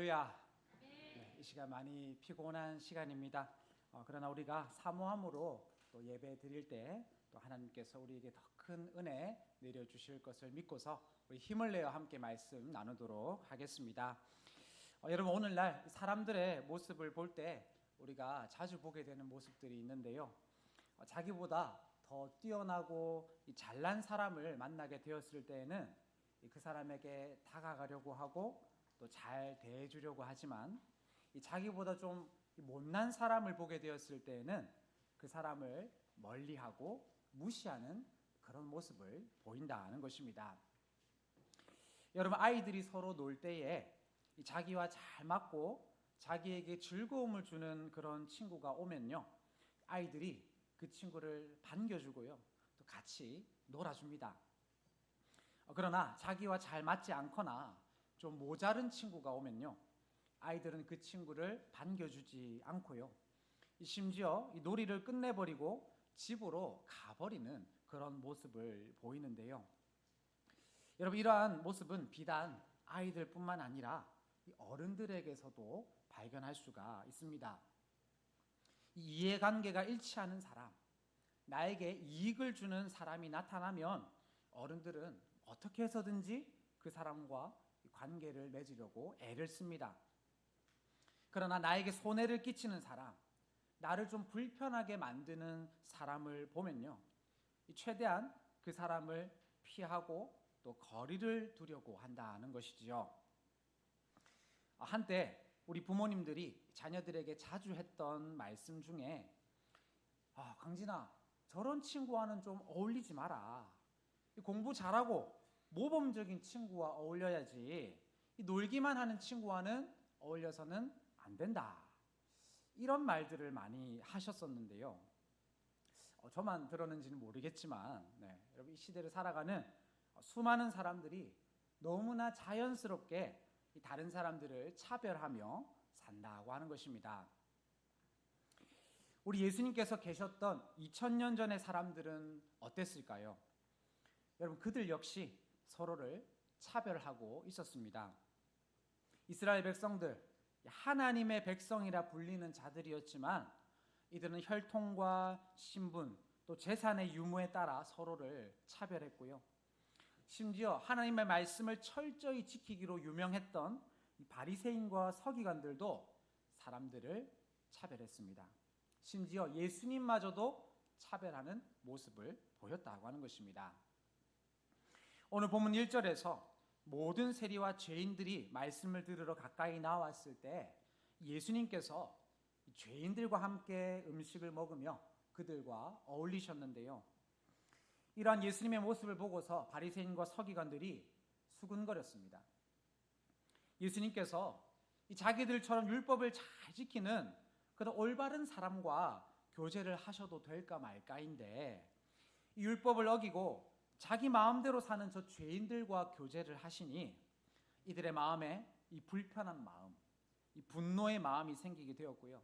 할렐루야. 네, 이 시간 많이 피곤한 시간입니다. 그러나 우리가 사모함으로 또 예배 드릴 때 또 하나님께서 우리에게 더 큰 은혜 내려주실 것을 믿고서 우리 힘을 내어 함께 말씀 나누도록 하겠습니다. 여러분, 오늘날 사람들의 모습을 볼 때 우리가 자주 보게 되는 모습들이 있는데요. 자기보다 더 뛰어나고 잘난 사람을 만나게 되었을 때에는 그 사람에게 다가가려고 하고 또 잘 대해주려고 하지만, 자기보다 좀 못난 사람을 보게 되었을 때에는 그 사람을 멀리하고 무시하는 그런 모습을 보인다는 것입니다. 여러분, 아이들이 서로 놀 때에 자기와 잘 맞고 자기에게 즐거움을 주는 그런 친구가 오면요, 아이들이 그 친구를 반겨주고요, 또 같이 놀아줍니다. 그러나 자기와 잘 맞지 않거나 좀 모자른 친구가 오면요, 아이들은 그 친구를 반겨주지 않고요, 심지어 이 놀이를 끝내버리고 집으로 가버리는 그런 모습을 보이는데요. 여러분, 이러한 모습은 비단 아이들뿐만 아니라 어른들에게서도 발견할 수가 있습니다. 이해관계가 일치하는 사람, 나에게 이익을 주는 사람이 나타나면 어른들은 어떻게 해서든지 그 사람과 관계를 맺으려고 애를 씁니다. 그러나 나에게 손해를 끼치는 사람, 나를 좀 불편하게 만드는 사람을 보면요, 최대한 그 사람을 피하고 또 거리를 두려고 한다는 것이지요. 한때 우리 부모님들이 자녀들에게 자주 했던 말씀 중에, 강진아, 저런 친구와는 좀 어울리지 마라. 공부 잘하고 모범적인 친구와 어울려야지, 놀기만 하는 친구와는 어울려서는 안 된다, 이런 말들을 많이 하셨었는데요. 저만 들었는지는 모르겠지만, 여러분, 이 시대를 살아가는 수많은 사람들이 너무나 자연스럽게 다른 사람들을 차별하며 산다고 하는 것입니다. 우리 예수님께서 계셨던 2000년 전의 사람들은 어땠을까요? 여러분, 그들 역시 서로를 차별하고 있었습니다. 이스라엘 백성들, 하나님의 백성이라 불리는 자들이었지만 이들은 혈통과 신분 또 재산의 유무에 따라 서로를 차별했고요, 심지어 하나님의 말씀을 철저히 지키기로 유명했던 바리새인과 서기관들도 사람들을 차별했습니다. 심지어 예수님마저도 차별하는 모습을 보였다고 하는 것입니다. 오늘 본문 1절에서 모든 세리와 죄인들이 말씀을 들으러 가까이 나왔을 때 예수님께서 죄인들과 함께 음식을 먹으며 그들과 어울리셨는데요, 이러한 예수님의 모습을 보고서 바리새인과 서기관들이 수군거렸습니다. 예수님께서 자기들처럼 율법을 잘 지키는 그런 올바른 사람과 교제를 하셔도 될까 말까인데, 이 율법을 어기고 자기 마음대로 사는 저 죄인들과 교제를 하시니 이들의 마음에 이 불편한 마음, 이 분노의 마음이 생기게 되었고요,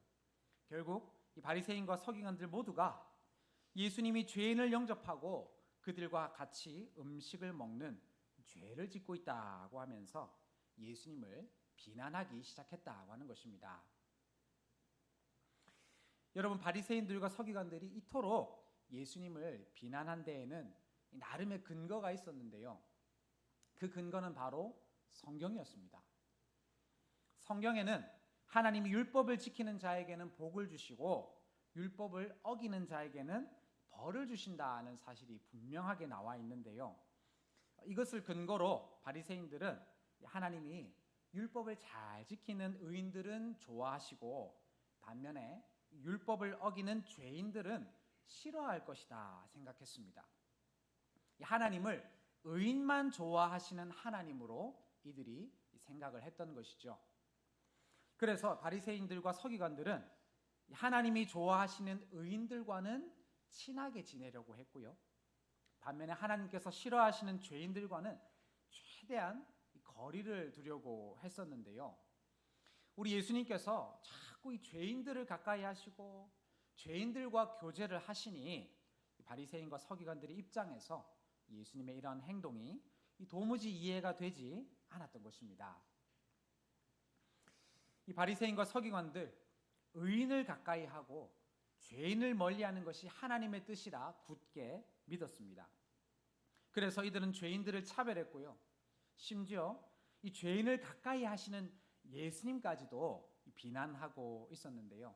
결국 이 바리새인과 서기관들 모두가 예수님이 죄인을 영접하고 그들과 같이 음식을 먹는 죄를 짓고 있다고 하면서 예수님을 비난하기 시작했다고 하는 것입니다. 여러분, 바리새인들과 서기관들이 이토록 예수님을 비난한 데에는 나름의 근거가 있었는데요, 그 근거는 바로 성경이었습니다. 성경에는 하나님이 율법을 지키는 자에게는 복을 주시고 율법을 어기는 자에게는 벌을 주신다는 사실이 분명하게 나와 있는데요, 이것을 근거로 바리새인들은 하나님이 율법을 잘 지키는 의인들은 좋아하시고 반면에 율법을 어기는 죄인들은 싫어할 것이다 생각했습니다. 하나님을 의인만 좋아하시는 하나님으로 이들이 생각을 했던 것이죠. 그래서 바리새인들과 서기관들은 하나님이 좋아하시는 의인들과는 친하게 지내려고 했고요, 반면에 하나님께서 싫어하시는 죄인들과는 최대한 거리를 두려고 했었는데요, 우리 예수님께서 자꾸 이 죄인들을 가까이 하시고 죄인들과 교제를 하시니 바리새인과 서기관들의 입장에서 예수님의 이러한 행동이 도무지 이해가 되지 않았던 것입니다. 이 바리새인과 서기관들 의인을 가까이 하고 죄인을 멀리하는 것이 하나님의 뜻이라 굳게 믿었습니다. 그래서 이들은 죄인들을 차별했고요. 심지어 이 죄인을 가까이 하시는 예수님까지도 비난하고 있었는데요.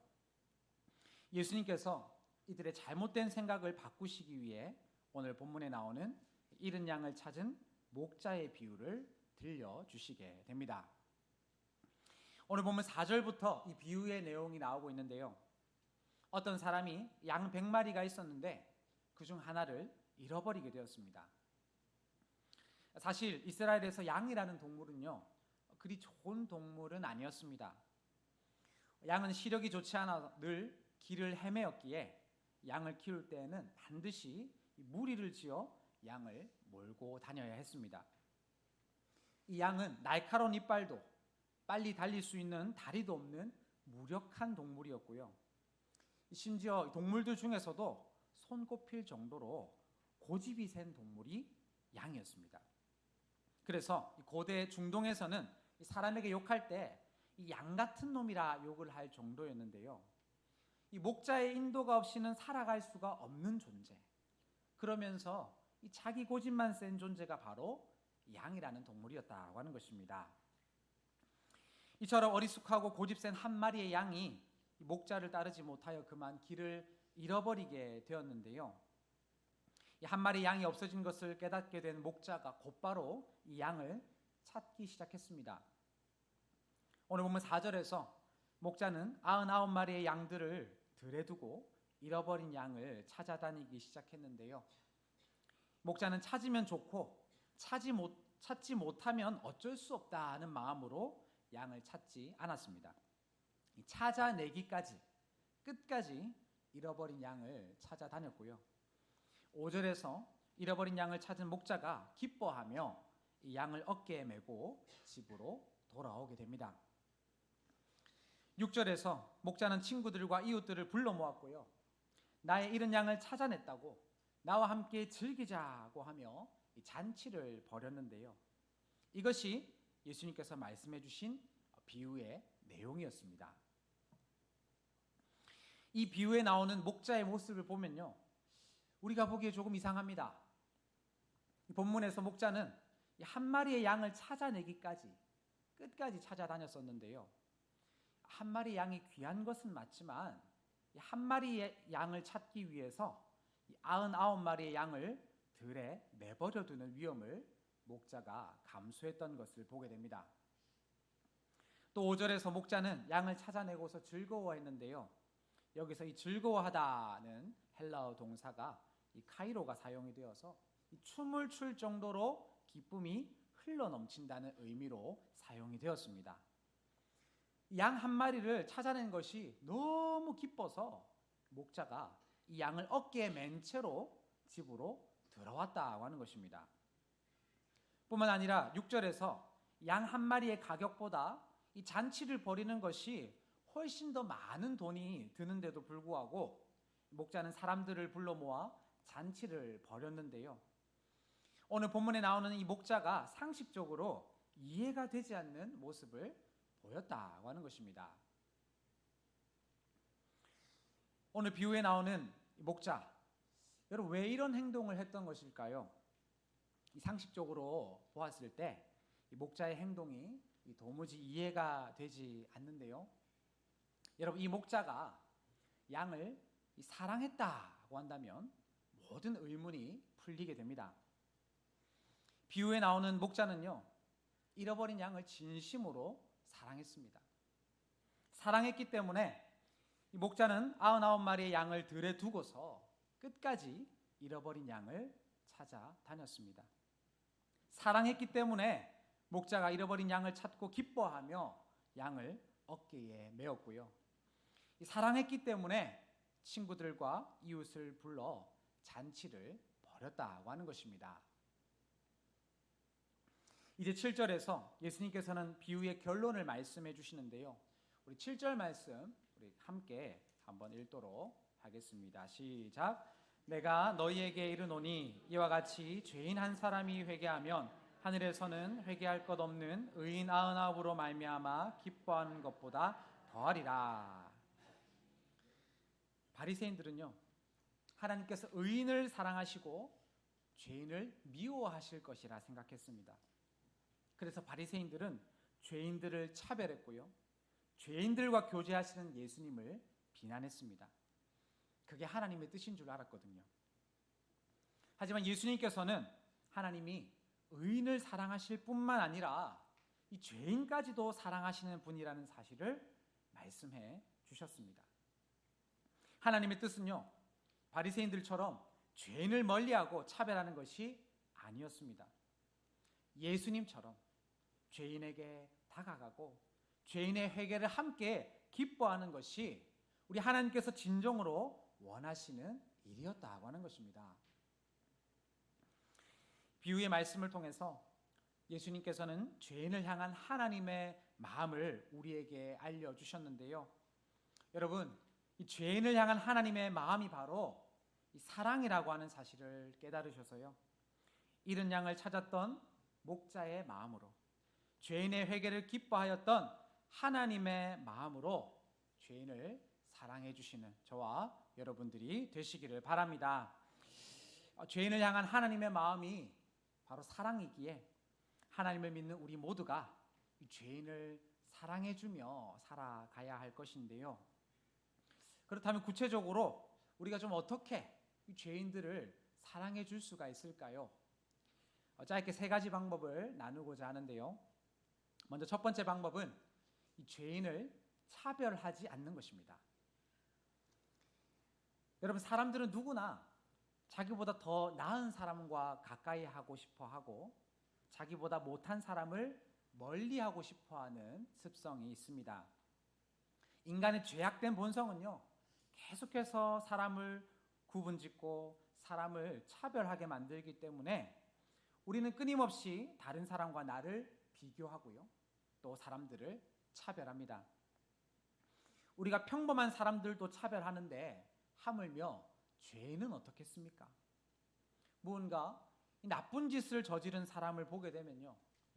예수님께서 이들의 잘못된 생각을 바꾸시기 위해 오늘 본문에 나오는 잃은 양을 찾은 목자의 비유를 들려주시게 됩니다. 오늘 보면 4절부터 이 비유의 내용이 나오고 있는데요. 어떤 사람이 양 100마리가 있었는데 그중 하나를 잃어버리게 되었습니다. 사실 이스라엘에서 양이라는 동물은요, 그리 좋은 동물은 아니었습니다. 양은 시력이 좋지 않아 늘 길을 헤매었기에 양을 키울 때에는 반드시 무리를 지어 양을 몰고 다녀야 했습니다. 이 양은 날카로운 이빨도 빨리 달릴 수 있는 다리도 없는 무력한 동물이었고요. 심지어 동물들 중에서도 손꼽힐 정도로 고집이 센 동물이 양이었습니다. 그래서 고대 중동에서는 사람에게 욕할 때 이 양 같은 놈이라 욕을 할 정도였는데요. 이 목자의 인도가 없이는 살아갈 수가 없는 존재. 그러면서 이 자기 고집만 센 존재가 바로 양이라는 동물이었다고 하는 것입니다. 이처럼 어리숙하고 고집센 한 마리의 양이 목자를 따르지 못하여 그만 길을 잃어버리게 되었는데요. 이 한 마리 양이 없어진 것을 깨닫게 된 목자가 곧바로 이 양을 찾기 시작했습니다. 오늘 보면 4절에서 목자는 99마리의 양들을 들에 두고 잃어버린 양을 찾아다니기 시작했는데요. 목자는 찾으면 좋고 찾지 못하면 어쩔 수 없다는 마음으로 양을 찾지 않았습니다. 찾아내기까지 끝까지 잃어버린 양을 찾아다녔고요. 5절에서 잃어버린 양을 찾은 목자가 기뻐하며 이 양을 어깨에 메고 집으로 돌아오게 됩니다. 6절에서 목자는 친구들과 이웃들을 불러 모았고요. 나의 잃은 양을 찾아냈다고 나와 함께 즐기자고 하며 잔치를 벌였는데요. 이것이 예수님께서 말씀해 주신 비유의 내용이었습니다. 이 비유에 나오는 목자의 모습을 보면요, 우리가 보기에 조금 이상합니다. 이 본문에서 목자는 한 마리의 양을 찾아내기까지 끝까지 찾아다녔었는데요. 한 마리 양이 귀한 것은 맞지만 한 마리의 양을 찾기 위해서 99마리의 양을 들에 내버려 두는 위험을 목자가 감수했던 것을 보게 됩니다. 또 5절에서 목자는 양을 찾아내고서 즐거워했는데요. 여기서 이 즐거워하다는 헬라어 동사가 이 카이로가 사용이 되어서 이 춤을 출 정도로 기쁨이 흘러넘친다는 의미로 사용이 되었습니다. 양 한 마리를 찾아낸 것이 너무 기뻐서 목자가 이 양을 어깨에 맨 채로 집으로 들어왔다고 하는 것입니다. 뿐만 아니라 6절에서 양 한 마리의 가격보다 이 잔치를 벌이는 것이 훨씬 더 많은 돈이 드는데도 불구하고 목자는 사람들을 불러 모아 잔치를 벌였는데요. 오늘 본문에 나오는 이 목자가 상식적으로 이해가 되지 않는 모습을 보였다고 하는 것입니다. 오늘 비유에 나오는 목자, 여러분 왜 이런 행동을 했던 것일까요? 상식적으로 보았을 때 이 목자의 행동이 도무지 이해가 되지 않는데요. 여러분, 이 목자가 양을 사랑했다고 한다면 모든 의문이 풀리게 됩니다. 비유에 나오는 목자는요, 잃어버린 양을 진심으로 사랑했습니다. 사랑했기 때문에 이 목자는 99마리의 양을 들에 두고서 끝까지 잃어버린 양을 찾아다녔습니다. 사랑했기 때문에 목자가 잃어버린 양을 찾고 기뻐하며 양을 어깨에 메었고요. 사랑했기 때문에 친구들과 이웃을 불러 잔치를 벌였다고 하는 것입니다. 이제 7절에서 예수님께서는 비유의 결론을 말씀해 주시는데요. 우리 7절 말씀 우리 함께 한번 읽도록 하겠습니다. 시작. 내가 너희에게 이르노니 이와 같이 죄인 한 사람이 회개하면 하늘에서는 회개할 것 없는 의인 99으로 말미암아 기뻐하는 것보다 더하리라. 바리새인들은요, 하나님께서 의인을 사랑하시고 죄인을 미워하실 것이라 생각했습니다. 그래서 바리새인들은 죄인들을 차별했고요, 죄인들과 교제하시는 예수님을 비난했습니다. 그게 하나님의 뜻인 줄 알았거든요. 하지만 예수님께서는 하나님이 의인을 사랑하실 뿐만 아니라 이 죄인까지도 사랑하시는 분이라는 사실을 말씀해 주셨습니다. 하나님의 뜻은요, 바리새인들처럼 죄인을 멀리하고 차별하는 것이 아니었습니다. 예수님처럼 죄인에게 다가가고 죄인의 회개를 함께 기뻐하는 것이 우리 하나님께서 진정으로 원하시는 일이었다고 하는 것입니다. 비유의 말씀을 통해서 예수님께서는 죄인을 향한 하나님의 마음을 우리에게 알려주셨는데요. 여러분, 이 죄인을 향한 하나님의 마음이 바로 이 사랑이라고 하는 사실을 깨달으셔서요, 잃은 양을 찾았던 목자의 마음으로, 죄인의 회개를 기뻐하였던 하나님의 마음으로 죄인을 사랑해 주시는 저와 여러분들이 되시기를 바랍니다. 죄인을 향한 하나님의 마음이 바로 사랑이기에 하나님을 믿는 우리 모두가 이 죄인을 사랑해 주며 살아가야 할 것인데요. 그렇다면 구체적으로 우리가 좀 어떻게 이 죄인들을 사랑해 줄 수가 있을까요? 짧게 세 가지 방법을 나누고자 하는데요. 먼저 첫 번째 방법은 이 죄인을 차별하지 않는 것입니다. 여러분, 사람들은 누구나 자기보다 더 나은 사람과 가까이 하고 싶어 하고 자기보다 못한 사람을 멀리 하고 싶어 하는 습성이 있습니다. 인간의 죄악된 본성은요, 계속해서 사람을 구분짓고 사람을 차별하게 만들기 때문에 우리는 끊임없이 다른 사람과 나를 비교하고요, 또 사람들을 차별합니다. 우리가 평범한 사람들도 차별하는데 하물며 죄인은 어떻겠습니까? 무언가 나쁜 짓을 저지른 사람을 보게 되면요,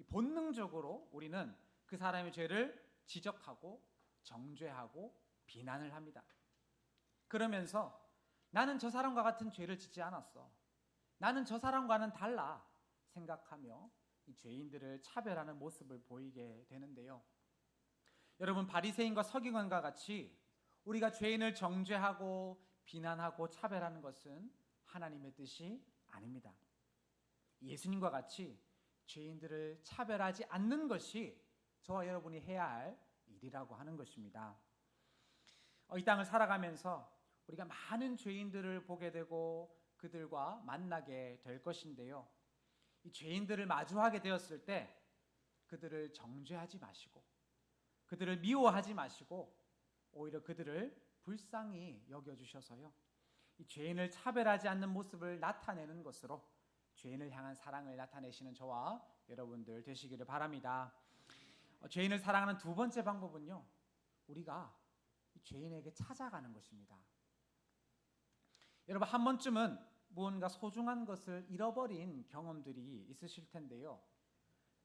본능적으로 우리는 그 사람의 죄를 지적하고 정죄하고 비난을 합니다. 그러면서 나는 저 사람과 같은 죄를 짓지 않았어, 나는 저 사람과는 달라 생각하며 이 죄인들을 차별하는 모습을 보이게 되는데요. 여러분, 바리새인과 서기관과 같이 우리가 죄인을 정죄하고 비난하고 차별하는 것은 하나님의 뜻이 아닙니다. 예수님과 같이 죄인들을 차별하지 않는 것이 저와 여러분이 해야 할 일이라고 하는 것입니다. 이 땅을 살아가면서 우리가 많은 죄인들을 보게 되고 그들과 만나게 될 것인데요, 이 죄인들을 마주하게 되었을 때 그들을 정죄하지 마시고 그들을 미워하지 마시고 오히려 그들을 불쌍히 여겨주셔서요, 이 죄인을 차별하지 않는 모습을 나타내는 것으로 죄인을 향한 사랑을 나타내시는 저와 여러분들 되시기를 바랍니다. 죄인을 사랑하는 두 번째 방법은요, 우리가 죄인에게 찾아가는 것입니다. 여러분, 한 번쯤은 무언가 소중한 것을 잃어버린 경험들이 있으실 텐데요.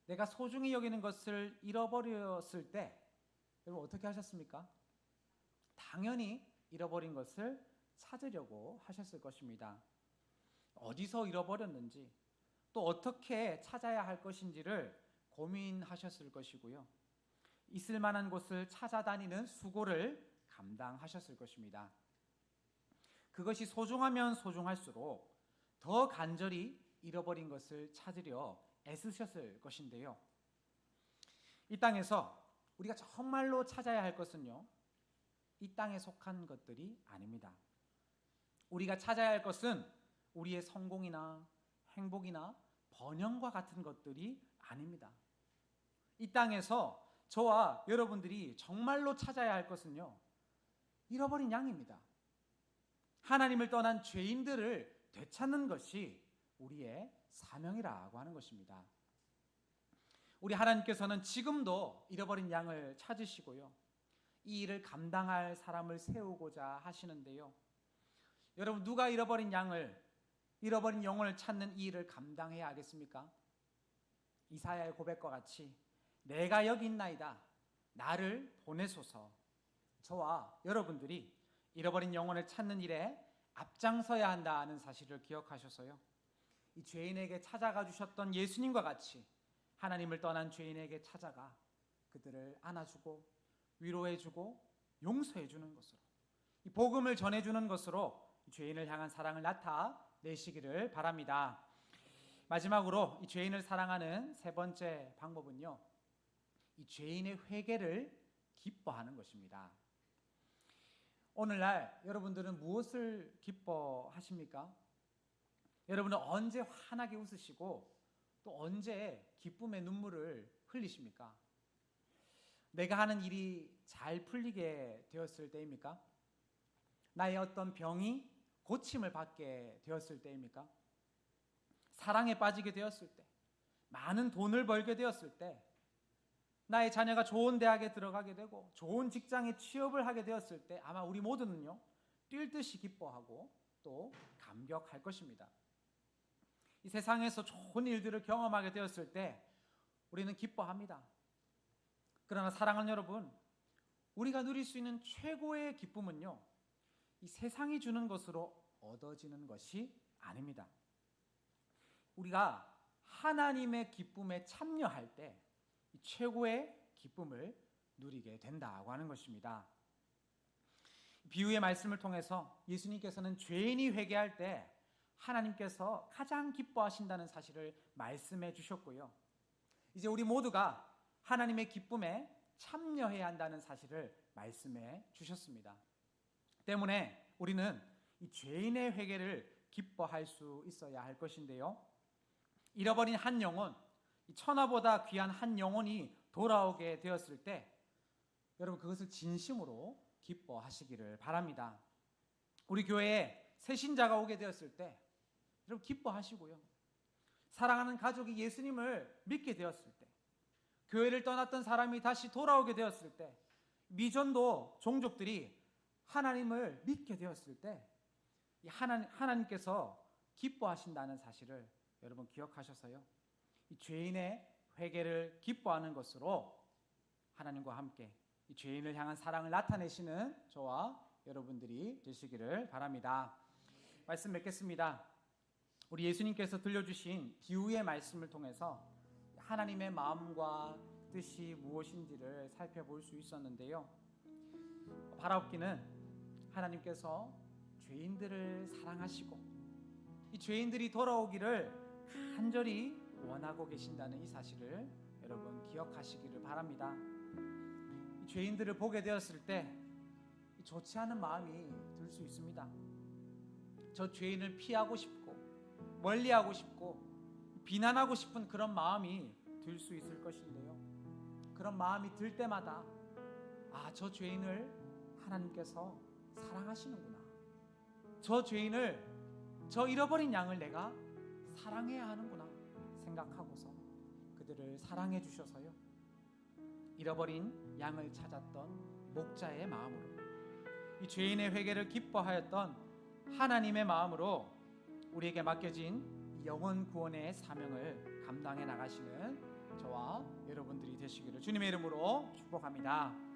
내가 소중히 여기는 것을 잃어버렸을 때 여러분 어떻게 하셨습니까? 당연히 잃어버린 것을 찾으려고 하셨을 것입니다. 어디서 잃어버렸는지 또 어떻게 찾아야 할 것인지를 고민하셨을 것이고요, 있을 만한 곳을 찾아다니는 수고를 감당하셨을 것입니다. 그것이 소중하면 소중할수록 더 간절히 잃어버린 것을 찾으려 애쓰셨을 것인데요. 이 땅에서 우리가 정말로 찾아야 할 것은요, 이 땅에 속한 것들이 아닙니다. 우리가 찾아야 할 것은 우리의 성공이나 행복이나 번영과 같은 것들이 아닙니다. 이 땅에서 저와 여러분들이 정말로 찾아야 할 것은요, 잃어버린 양입니다. 하나님을 떠난 죄인들을 되찾는 것이 우리의 사명이라고 하는 것입니다. 우리 하나님께서는 지금도 잃어버린 양을 찾으시고요, 이 일을 감당할 사람을 세우고자 하시는데요. 여러분, 누가 잃어버린 양을, 잃어버린 영혼을 찾는 이 일을 감당해야 하겠습니까? 이사야의 고백과 같이 내가 여기 있나이다, 나를 보내소서. 저와 여러분들이 잃어버린 영혼을 찾는 일에 앞장서야 한다는 사실을 기억하셔서요, 이 죄인에게 찾아가 주셨던 예수님과 같이 하나님을 떠난 죄인에게 찾아가 그들을 안아주고 위로해주고 용서해주는 것으로, 이 복음을 전해주는 것으로 죄인을 향한 사랑을 나타내시기를 바랍니다. 마지막으로 이 죄인을 사랑하는 세 번째 방법은요, 이 죄인의 회개를 기뻐하는 것입니다. 오늘날 여러분들은 무엇을 기뻐하십니까? 여러분은 언제 환하게 웃으시고 또 언제 기쁨의 눈물을 흘리십니까? 내가 하는 일이 잘 풀리게 되었을 때입니까? 나의 어떤 병이 고침을 받게 되었을 때입니까? 사랑에 빠지게 되었을 때, 많은 돈을 벌게 되었을 때, 나의 자녀가 좋은 대학에 들어가게 되고 좋은 직장에 취업을 하게 되었을 때, 아마 우리 모두는요, 뛸 듯이 기뻐하고 또 감격할 것입니다. 이 세상에서 좋은 일들을 경험하게 되었을 때 우리는 기뻐합니다. 그러나 사랑하는 여러분, 우리가 누릴 수 있는 최고의 기쁨은요, 이 세상이 주는 것으로 얻어지는 것이 아닙니다. 우리가 하나님의 기쁨에 참여할 때 최고의 기쁨을 누리게 된다고 하는 것입니다. 비유의 말씀을 통해서 예수님께서는 죄인이 회개할 때 하나님께서 가장 기뻐하신다는 사실을 말씀해 주셨고요, 이제 우리 모두가 하나님의 기쁨에 참여해야 한다는 사실을 말씀해 주셨습니다. 때문에 우리는 이 죄인의 회개를 기뻐할 수 있어야 할 것인데요, 잃어버린 한 영혼, 천하보다 귀한 한 영혼이 돌아오게 되었을 때 여러분, 그것을 진심으로 기뻐하시기를 바랍니다. 우리 교회에 새 신자가 오게 되었을 때 여러분 기뻐하시고요, 사랑하는 가족이 예수님을 믿게 되었을 때, 교회를 떠났던 사람이 다시 돌아오게 되었을 때, 미전도 종족들이 하나님을 믿게 되었을 때 하나님께서 기뻐하신다는 사실을 여러분 기억하셔서요, 이 죄인의 회개를 기뻐하는 것으로 하나님과 함께 이 죄인을 향한 사랑을 나타내시는 저와 여러분들이 되시기를 바랍니다. 말씀 맺겠습니다. 우리 예수님께서 들려주신 비유의 말씀을 통해서 하나님의 마음과 뜻이 무엇인지를 살펴볼 수 있었는데요, 바라옵기는 하나님께서 죄인들을 사랑하시고 이 죄인들이 돌아오기를 간절히 원하고 계신다는 이 사실을 여러분 기억하시기를 바랍니다. 이 죄인들을 보게 되었을 때 좋지 않은 마음이 들 수 있습니다. 저 죄인을 피하고 싶고 멀리하고 싶고 비난하고 싶은 그런 마음이 들 수 있을 것인데요, 그런 마음이 들 때마다 저 죄인을 하나님께서 사랑하시는구나, 저 죄인을, 저 잃어버린 양을 내가 사랑해야 하는구나 생각하고서 그들을 사랑해 주셔서요, 잃어버린 양을 찾았던 목자의 마음으로, 이 죄인의 회개를 기뻐하였던 하나님의 마음으로 우리에게 맡겨진 영혼 구원의 사명을 감당해 나가시는 저와 여러분들이 되시기를 주님의 이름으로 축복합니다.